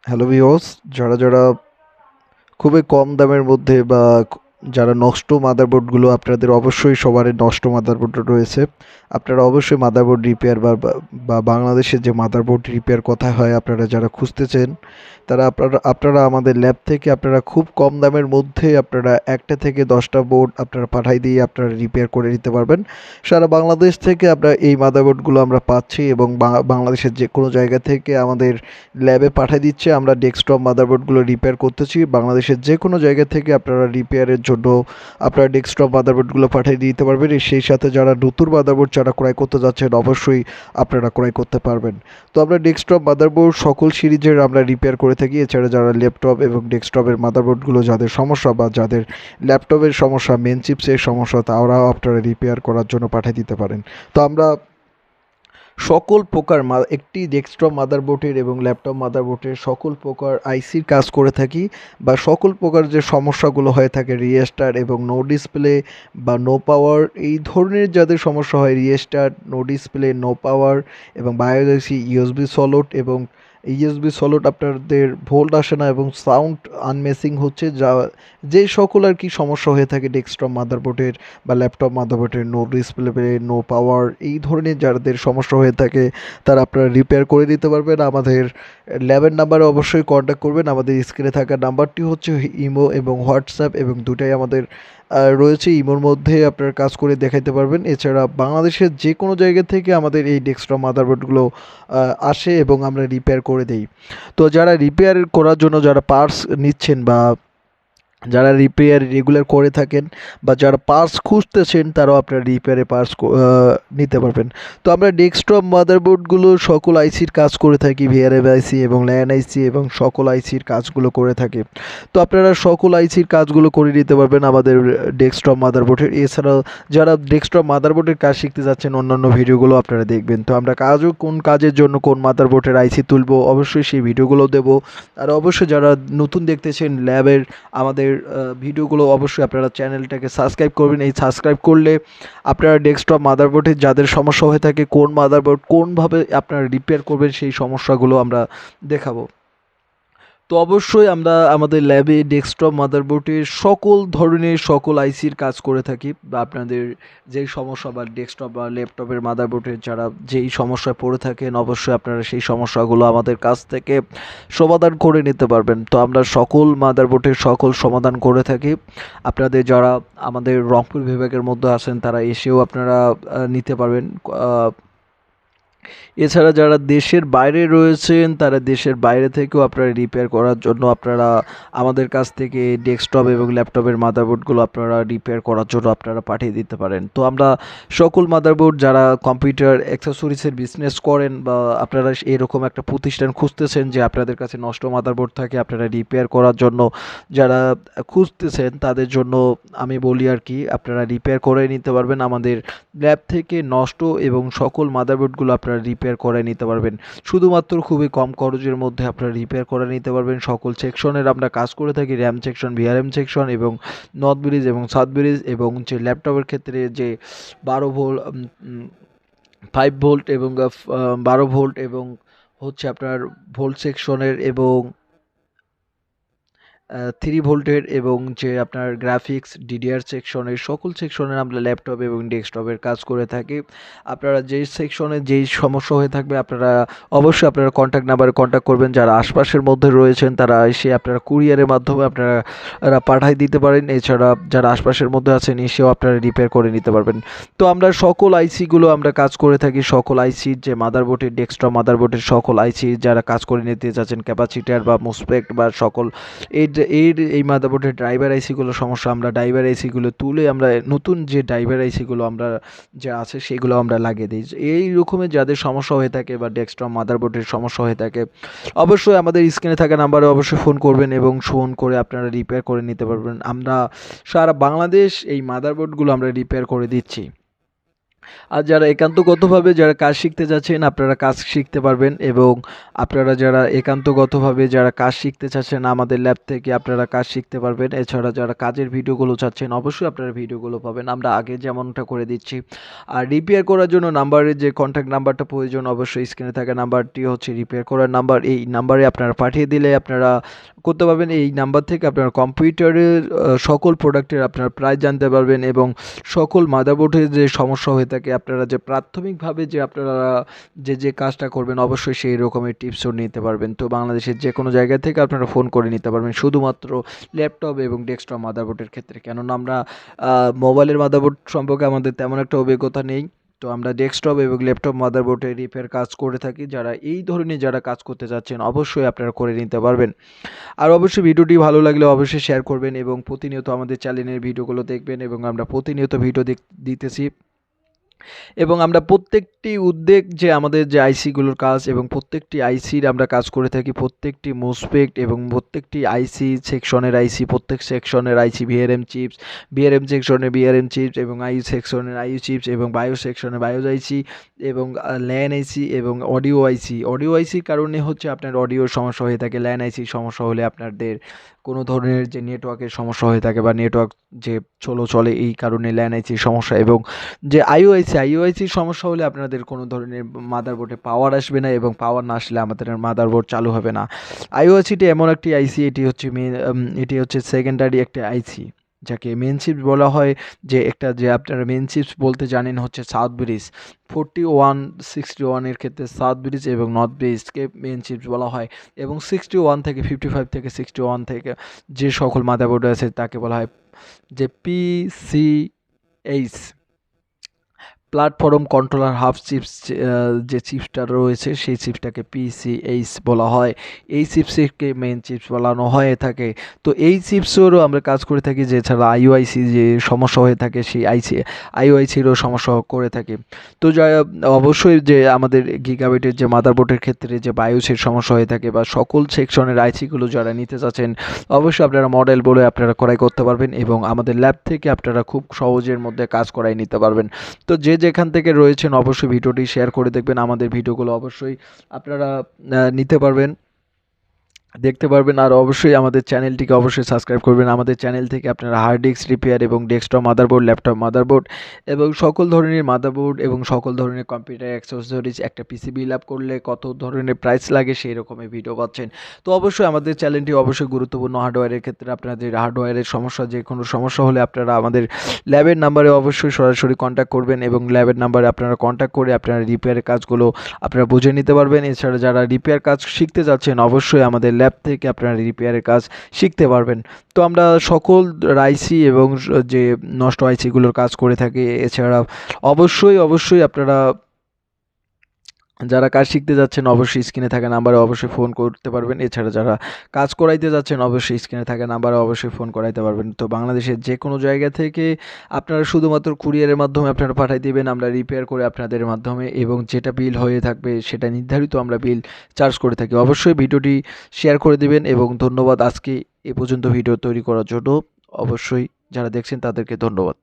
Hello viewers, যারা খুবই কম দামের মধ্যে বা যারা নষ্ট মাদারবোর্ডগুলো আপনাদের অবশ্যই সবারই নষ্ট মাদারবোর্ড রয়েছে। আপনারা অবশ্যই মাদারবোর্ড রিপেয়ার বা বাংলাদেশের যে মাদারবোর্ড রিপেয়ার কথা হয় আপনারা যারা খুঁজতেছেন তারা আপনারা আমাদের ল্যাব থেকে আপনারা খুব কম দামের মধ্যে আপনারা 1টা থেকে 10টা বোর্ড আপনারা পাঠাই দিয়ে আপনারা রিপেয়ার করে নিতে পারবেন। সারা বাংলাদেশ থেকে আমরা এই মাদারবোর্ডগুলো আমরা পাচ্ছি এবং বাংলাদেশের যে কোনো জায়গা থেকে আমাদের ল্যাবে পাঠিয়ে দিচ্ছে। আমরা ডেস্কটপ মাদারবোর্ডগুলো রিপেয়ার করতেছি। বাংলাদেশের যে কোনো জায়গা থেকে আপনারা রিপেয়ারের জন্য আপনারা ডেস্কটপ মাদারবোর্ডগুলো পাঠিয়ে দিতে পারবেন। সেই সাথে যারা নতুন মাদারবোর্ড যারা ক্রয় করতে যাচ্ছেন অবশ্যই আপনারা ক্রয় করতে পারবেন। তো আমরা ডেস্কটপ মাদারবোর্ড সকল সিরিজের আমরা রিপেয়ার করে থাকি। এছাড়া যারা ল্যাপটপ এবং ডেস্কটপের মাদারবোর্ডগুলো যাদের সমস্যা বা যাদের ল্যাপটপের সমস্যা, মেন চিপসের সমস্যা, তারাও আপনারা রিপেয়ার করার জন্য পাঠিয়ে দিতে পারেন। তো আমরা সকল প্রকার একটি ডেস্কটপ মাদারবোর্ডের এবং ল্যাপটপ মাদারবোর্ডের সকল প্রকার আইসির কাজ করে থাকি বা সকল প্রকার যে সমস্যাগুলো হয়ে থাকে রিস্টার্ট এবং নো ডিসপ্লে বা নো পাওয়ার, এই ধরনের যাদের সমস্যা হয় restart, no display, no power এবং বায়োলজি ইউএসবি সলট এবং ইউএসবি সলট আপনাদের ভোল্ট আসে না এবং সাউন্ড আনমেসিং হচ্ছে, যে সকল আর কি সমস্যা হয়ে থাকে ডেস্কটপ মাদারবোর্ডের বা ল্যাপটপ মাদারবোর্ডের নো ডিসপ্লে, নো পাওয়ার, এই ধরনের যাদের সমস্যা হয়ে থাকে তারা আপনারা রিপেয়ার করে দিতে পারবেন। আমাদের ল্যাবের নাম্বারে অবশ্যই কন্ট্যাক্ট করবেন। আমাদের স্ক্রিনে থাকা নাম্বারটি হচ্ছে ইমো এবং হোয়াটসঅ্যাপ এবং দুটাই আমাদের রয়েছে। ইমোর মধ্যে আপনারা কাজ করে দেখাইতে পারবেন। এছাড়া বাংলাদেশের যে কোনো জায়গা থেকে আমাদের এই ডেস্কটপ মাদারবোর্ডগুলো আসে এবং আমরা রিপেয়ার করে দেই। তো যারা রিপেয়ার করার জন্য যারা পার্টস নিচ্ছেন বা যারা রিপেয়ার রেগুলার করে থাকেন বা যারা পার্টস খুঁজতেছেন তারাও আপনারা রিপেয়ারে পার্টস নিতে পারবেন। তো আমরা ডেস্কটপ মাদারবোর্ডগুলো সকল আইসির কাজ করে থাকি, ভিআরএম আইসি এবং ল্যান আইসি এবং সকল আইসির কাজগুলো করে থাকি। তো আপনারা সকল আইসির কাজগুলো করে নিতে পারবেন আমাদের ডেস্কটপ মাদারবোর্ডের। এছাড়াও যারা ডেস্কটপ মাদারবোর্ডের কাজ শিখতে যাচ্ছেন অন্যান্য ভিডিওগুলো আপনারা দেখবেন। তো আমরা কোন কাজের জন্য কোন মাদারবোর্ডের আইসি তুলবো অবশ্যই সেই ভিডিওগুলো দেবো। আর অবশ্যই যারা নতুন দেখতেছেন ল্যাবের আমাদের ভিডিওগুলো অবশ্যই আপনারা চ্যানেলটাকে সাবস্ক্রাইব করবেন। এই সাবস্ক্রাইব করলে আপনারা ডেস্কটপ মাদারবোর্ডে যাদের সমস্যা হয়ে থাকে কোন মাদারবোর্ড কোনভাবে আপনারা রিপেয়ার করবেন সেই সমস্যাগুলো আমরা দেখাবো। তো অবশ্যই আমরা আমাদের ল্যাবে ডেস্কটপ মাদারবোর্ডের সকল ধরনের সকল আইসির কাজ করে থাকি বা আপনাদের যেই সমস্যা বা ডেস্কটপ বা ল্যাপটপের মাদারবোর্ডের যারা যেই সমস্যায় পড়ে থাকেন অবশ্যই আপনারা সেই সমস্যাগুলো আমাদের কাছ থেকে সমাধান করে নিতে পারবেন। তো আমরা সকল মাদারবোর্ডের সকল সমাধান করে থাকি। আপনাদের যারা আমাদের রংপুর বিভাগের মধ্যে আছেন তারা এসেও আপনারা নিতে পারবেন। এছাড়া যারা দেশের বাইরে রয়েছেন তারা দেশের বাইরে থেকেও আপনারা রিপেয়ার করার জন্য আপনারা আমাদের কাছ থেকে ডেস্কটপ এবং ল্যাপটপের মাদারবোর্ডগুলো আপনারা রিপেয়ার করার জন্য আপনারা পাঠিয়ে দিতে পারেন। তো আমরা সকল মাদারবোর্ড যারা কম্পিউটার অ্যাক্সেসরিজের বিজনেস করেন বা আপনারা এরকম একটা প্রতিষ্ঠান খুঁজতেছেন যে আপনাদের কাছে নষ্ট মাদারবোর্ড থাকে আপনারা রিপেয়ার করার জন্য যারা খুঁজতেছেন তাদের জন্য আমি বলি আর কি আপনারা রিপেয়ার করে নিতে পারবেন। আমাদের ল্যাব থেকে নষ্ট এবং সকল মাদারবোর্ডগুলো আপনারা রিপেয়ার করে নিতে পারবেন। শুধুমাত্র খুবই কম খরচের মধ্যে আপনারা রিপেয়ার করে নিতে পারবেন। সকল সেকশনের আমরা কাজ করে থাকি, র্যাম সেকশন, ভিআরএম সেকশন এবং নর্থ ব্রিজ এবং সাউথ ব্রিজ এবং যে ল্যাপটপের ক্ষেত্রে যে 12 ভোল্ট, 5 ভোল্ট এবং 12 ভোল্ট এবং হচ্ছে আপনার ভোল্ট সেকশনের এবং 3 ভোল্টের এবং যে আপনার গ্রাফিক্স ডিডিআর সেকশনের সকল সেকশনের আমরা ল্যাপটপ এবং ডেস্কটপের কাজ করে থাকি। আপনারা যেই সেকশনে যেই সমস্যা হয়ে থাকবে আপনারা অবশ্যই আপনারা কন্ট্যাক্ট নাম্বারে কন্ট্যাক্ট করবেন। যারা আশপাশের মধ্যে রয়েছেন তারা এসে আপনারা কুরিয়ারের মাধ্যমে আপনারা পাঠাই দিতে পারেন। এছাড়া যারা আশপাশের মধ্যে আছেন এসেও আপনারা রিপেয়ার করে নিতে পারবেন। তো আমরা সকল আইসিগুলো আমরা কাজ করে থাকি, সকল আইসির যে মাদারবোর্ডের ডেস্কটপ মাদারবোর্ডের সকল আইসি যারা কাজ করে নিতে যাচ্ছেন ক্যাপাসিটার বা মোসপেক্ট বা সকল এই মাদারবোর্ডের ড্রাইভার আইসিগুলো সমস্যা আমরা ড্রাইভার আইসিগুলো তুলে আমরা নতুন যে ড্রাইভার আইসিগুলো আমরা যা আছে সেগুলো আমরা লাগিয়ে দিই। এই রকমের যাদের সমস্যা হয়ে থাকে বা ডেস্কটপ মাদারবোর্ডের সমস্যা হয়ে থাকে অবশ্যই আমাদের স্ক্রিনে থাকা নাম্বারে অবশ্যই ফোন করবেন এবং ফোন করে আপনারা রিপেয়ার করে নিতে পারবেন। আমরা সারা বাংলাদেশ এই মাদারবোর্ডগুলো আমরা রিপেয়ার করে দিচ্ছি। আর যারা একান্তগতভাবে যারা কাজ শিখতে যাচ্ছেন আপনারা কাজ শিখতে পারবেন, এবং আপনারা যারা একান্তগতভাবে যারা কাজ শিখতে চাচ্ছেন আমাদের ল্যাব থেকে আপনারা কাজ শিখতে পারবেন। এছাড়া যারা কাজের ভিডিওগুলো চাচ্ছেন অবশ্যই আপনারা ভিডিওগুলো পাবেন, আমরা আগে যেমনটা করে দিচ্ছি। আর রিপেয়ার করার জন্য নাম্বারের যে কন্ট্যাক্ট নাম্বারটা প্রয়োজন, অবশ্যই স্ক্রিনে থাকা নাম্বারটি হচ্ছে রিপেয়ার করার নাম্বার। এই নাম্বারে আপনারা পাঠিয়ে দিলে আপনারা করতে পারবেন। এই নাম্বার থেকে আপনারা কম্পিউটারের সকল প্রোডাক্টের আপনারা প্রাইস জানতে পারবেন, এবং সকল মাদারবোর্ডের যে সমস্যা হয়ে থাকে আপনারা যে প্রাথমিকভাবে যে আপনারা যে কাজটা করবেন অবশ্যই সেই রকমের টিপসও নিতে পারবেন। তো বাংলাদেশের যে কোনো জায়গা থেকে আপনারা ফোন করে নিতে পারবেন, শুধুমাত্র ল্যাপটপ এবং ডেস্কটপ মাদারবোর্ডের ক্ষেত্রে। কেননা আমরা মোবাইলের মাদারবোর্ড সম্পর্কে আমাদের তেমন একটা অভিজ্ঞতা নেই, তো আমরা ডেস্কটপ এবং ল্যাপটপ মাদারবোর্ডে রিপেয়ার কাজ করে থাকি। যারা এই ধরনের যারা কাজ করতে যাচ্ছেন অবশ্যই আপনারা করে নিতে পারবেন। আর অবশ্যই ভিডিওটি ভালো লাগলে অবশ্যই শেয়ার করবেন, এবং প্রতিনিয়ত আমাদের চ্যানেলের ভিডিওগুলো দেখবেন, এবং আমরা প্রতিনিয়ত ভিডিও দিতেছি। এবং আমরা প্রত্যেকটি উদ্যোগ যে আমাদের যে আইসিগুলোর কাজ এবং প্রত্যেকটি আইসির আমরা কাজ করে থাকি, প্রত্যেকটি মোসপেক্ট এবং প্রত্যেকটি আইসি সেকশনের আইসি, প্রত্যেক সেকশনের আইসি, ভিআরএম চিপস, ভিআরএম সেকশনের ভিআরএম চিপস, এবং আইউ সেকশনের আইউ চিপস, এবং বায়ো সেকশনের বায়োজ আইসি, এবং ল্যান আইসি এবং অডিও আইসি। অডিও আইসির কারণে হচ্ছে আপনার অডিওর সমস্যা হয়ে থাকে, ল্যান আইসির সমস্যা হলে আপনাদের কোনো ধরনের যে নেটওয়ার্কের সমস্যা হয়ে থাকে বা নেটওয়ার্ক যে চলে এই কারণে ল্যান আইসির সমস্যা, এবং যে আইওআইসির সমস্যা হলে আপনাদের কোনো ধরনের মাদারবোর্ডে পাওয়ার আসবে না, এবং পাওয়ার না আসলে আমাদের মাদারবোর্ড চালু হবে না। আইওআইসিটি এমন একটি আইসি, এটি হচ্ছে সেকেন্ডারি একটা আইসি, যাকে মেন চিপস বলা হয়। যে একটা যে আপনারা মেন চিপস বলতে জানেন হচ্ছে সাউথ ব্রিজ 4161 এর ক্ষেত্রে সাউথ ব্রিজ এবং নর্থ ব্রিজকে মেন চিপস বলা হয়, এবং 61 থেকে 55 থেকে 61 থেকে যে সকল মাদারবোর্ড আছে তাকে বলা হয় যে পিসিএইচ, প্ল্যাটফর্ম কন্ট্রোলার হাফ চিপস। যে চিপসটা রয়েছে সেই চিপসটাকে পিসিএইচ বলা হয়। এই চিপসকে মেন চিপস বলানো হয়ে থাকে। তো এই চিপসেরও আমরা কাজ করে থাকি, যে ছাড়া আইওআইসি যে সমস্যা হয়ে থাকে সেই আইওআইসিরও সমস্যা করে থাকে। তো যা অবশ্যই যে আমাদের গিগাবাইটের যে মাদারবোর্ডের ক্ষেত্রে যে বায়োসের সমস্যা হয়ে থাকে বা সকল সেকশনের আইসিগুলো যারা নিতে চাচ্ছেন অবশ্যই আপনারা মডেল বলে আপনারা ক্রয় করতে পারবেন, এবং আমাদের ল্যাব থেকে আপনারা খুব সহজের মধ্যে কাজ করাই নিতে পারবেন। তো যেখান থেকে রয়েছেন অবশ্যই ভিডিওটি শেয়ার করে দেখবেন, আমাদের ভিডিওগুলো অবশ্যই আপনারা নিতে পারবেন, দেখতে পারবেন। আর অবশ্যই আমাদের চ্যানেলটিকে অবশ্যই সাবস্ক্রাইব করবেন। আমাদের চ্যানেল থেকে আপনারা হার্ড ডিস্ক রিপেয়ার এবং ডেস্কটপ মাদারবোর্ড, ল্যাপটপ মাদারবোর্ড এবং সকল ধরনের মাদারবোর্ড এবং সকল ধরনের কম্পিউটার অ্যাক্সেসরিজ, একটা পিসি বিল আপ করলে কত ধরনের প্রাইস লাগে সেই রকমের ভিডিও পাচ্ছেন। তো অবশ্যই আমাদের চ্যানেলটি অবশ্যই গুরুত্বপূর্ণ হার্ডওয়্যারের ক্ষেত্রে। আপনাদের হার্ডওয়্যারের সমস্যা, যে কোনো সমস্যা হলে আপনারা আমাদের ল্যাবের নাম্বারে অবশ্যই সরাসরি কন্ট্যাক্ট করবেন, এবং ল্যাবের নাম্বারে আপনারা কন্ট্যাক্ট করে আপনারা রিপেয়ারের কাজগুলো আপনারা বুঝে নিতে পারবেন। এছাড়া যারা রিপেয়ার কাজ শিখতে যাচ্ছেন অবশ্যই আমাদের ল্যাব থেকে আপনারা রিপেয়ারের কাজ শিখতে পারবেন। তো আমরা সকল আইসি এবং যে নষ্ট আইসিগুলোর কাজ করে থাকি। এছাড়া অবশ্যই আপনারা যারা কাজ শিখতে যাচ্ছেন অবশ্যই স্ক্রিনে থাকা নাম্বারে অবশ্যই ফোন করতে পারবেন। এছাড়া যারা কাজ করাইতে যাচ্ছেন অবশ্যই স্ক্রিনে থাকা নাম্বারে অবশ্যই ফোন করাইতে পারবেন। তো বাংলাদেশের যে কোনো জায়গা থেকে আপনারা শুধুমাত্র কুরিয়ারের মাধ্যমে আপনারা পাঠিয়ে দিবেন, আমরা রিপেয়ার করে আপনাদের মাধ্যমে, এবং যেটা বিল হয়ে থাকবে সেটা নির্ধারিত আমরা বিল চার্জ করে থাকি। অবশ্যই ভিডিওটি শেয়ার করে দিবেন, এবং ধন্যবাদ আজকে এ পর্যন্ত ভিডিও তৈরি করার জন্য। অবশ্যই যারা দেখছেন তাদেরকে ধন্যবাদ।